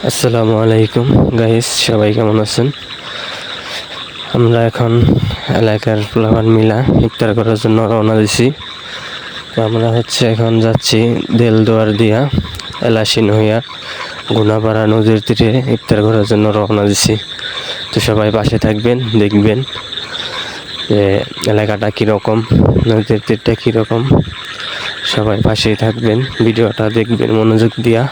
আসসালামু আলাইকুম গাইস, সবাই কেমন আছেন? আমরা এখন এলাকার পোলাপান মিলা ইফতার করার জন্য রওনা দিছি। তো আমরা এখন যাচ্ছি দেলদুয়ার দিয়া এলাসিন হইয়া গুনাপাড়া নদীর তীরে ইফতার করার জন্য রওনা দিছি। তো সবাই পাশে থাকবেন, দেখবেন যে এলাকাটা কীরকম, নদীর তীরটা কীরকম। সবাই পাশেই থাকবেন, ভিডিওটা দেখবেন মনোযোগ দিয়া।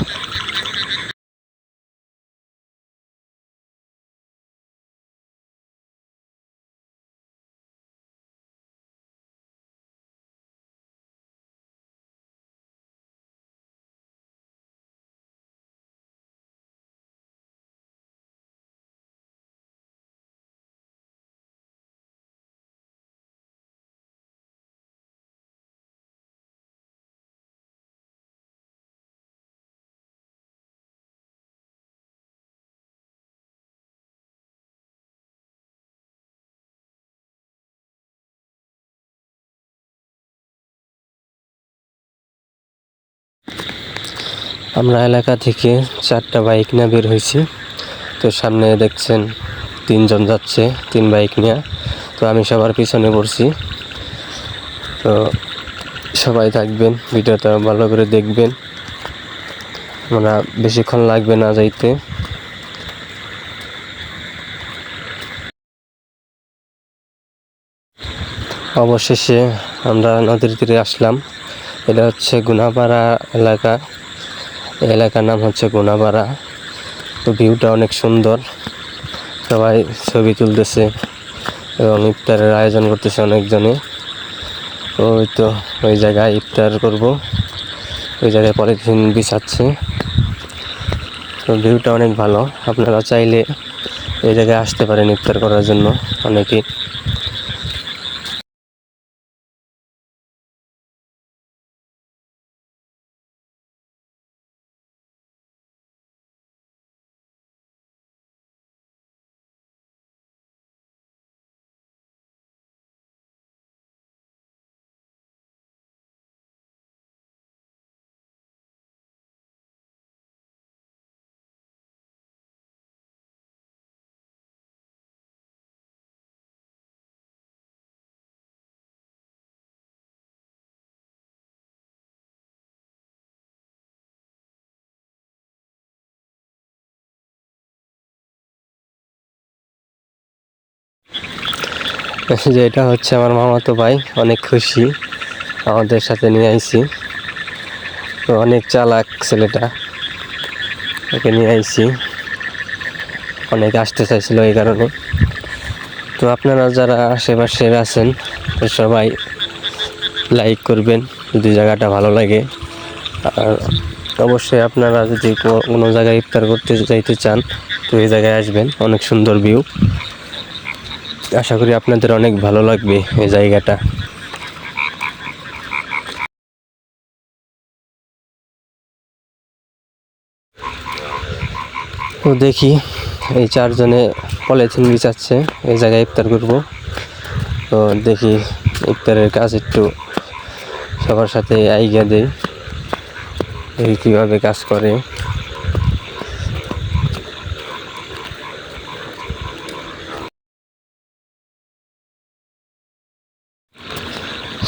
আমরা এলাকা থেকে 4টা বাইক নিয়ে বের হয়েছি। তো সামনে দেখছেন 3জন যাচ্ছে, 3 বাইক নিয়ে। তো আমি সবার পিছনে পড়ছি। তো সবাই থাকবেন, ভিডিওটা ভালো করে দেখবেন। আমরা বেশিক্ষণ লাগবে না যাইতে। অবশেষে আমরা নদীর তীরে আসলাম। এটা হচ্ছে গুনাপাড়া এলাকা। এই এলাকার নাম হচ্ছে গুনাপাড়া। তো ভিউটা অনেক সুন্দর, সবাই ছবি তুলতেছে এবং ইফতারের আয়োজন করতেছে অনেকজনে। তো ওই জায়গায় ইফতার করব, ওই জায়গায় পলিথিন বিছাচ্ছে। তো ভিউটা অনেক ভালো, আপনারা চাইলে এই জায়গায় আসতে পারেন ইফতার করার জন্য অনেকেই। যে এটা হচ্ছে আমার মামাতো ভাই, অনেক খুশি আমাদের সাথে নিয়ে আইছি। তো অনেক চালাক ছেলেটা, ওকে নিয়ে আইছি। অনেক আসতে চাইছিল এই কারণে। তো আপনারা যারা আশেপাশের আছেন, তো সবাই লাইক করবেন যদি জায়গাটা ভালো লাগে। আর অবশ্যই আপনারা যদি কোনো জায়গায় ইফতার করতে যাইতে চান, তো এই জায়গায় আসবেন, অনেক সুন্দর ভিউ। আশা করি আপনাদের অনেক ভালো লাগবে এই জায়গাটা। তো দেখি এই 4জনে পলিথিন বিছাচ্ছে, এই জায়গায় ইফতার করব। তো দেখি ইফতারের কাজ একটু সবার সাথে আইডিয়া দেই, এই কীভাবে কাজ করে।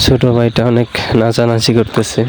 ছোট ভাইটা অনেক নাচানাচি করতেছে।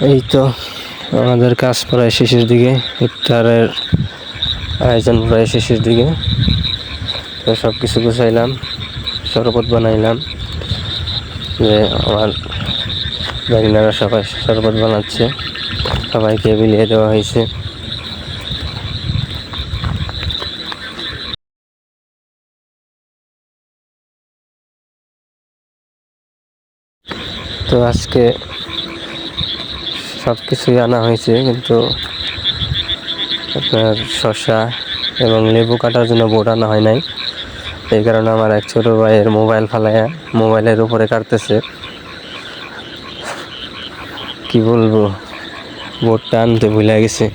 এই তো আমাদের কাজ প্রায় শেষের দিকে, ইফতারের আয়োজন প্রায় শেষের দিকে। তো সব কিছু গুছাইলাম, শরবত বানাইলাম, যে আমার ভাগিনারা সবাই শরবত বানাচ্ছে, সবাইকে বিলিয়ে দেওয়া হয়েছে। তো আজকে সব কিছুই আনা হয়েছে, কিন্তু আপনার শসা এবং লেবু কাটার জন্য বোর্ড আনা হয় নাই। এই কারণে আমার এক ছোটো ভাইয়ের মোবাইল ফালাইয়া মোবাইলের উপরে কাটতেছে। কি বলবো, বোর্ডটা আনতে ভুলে গেছে।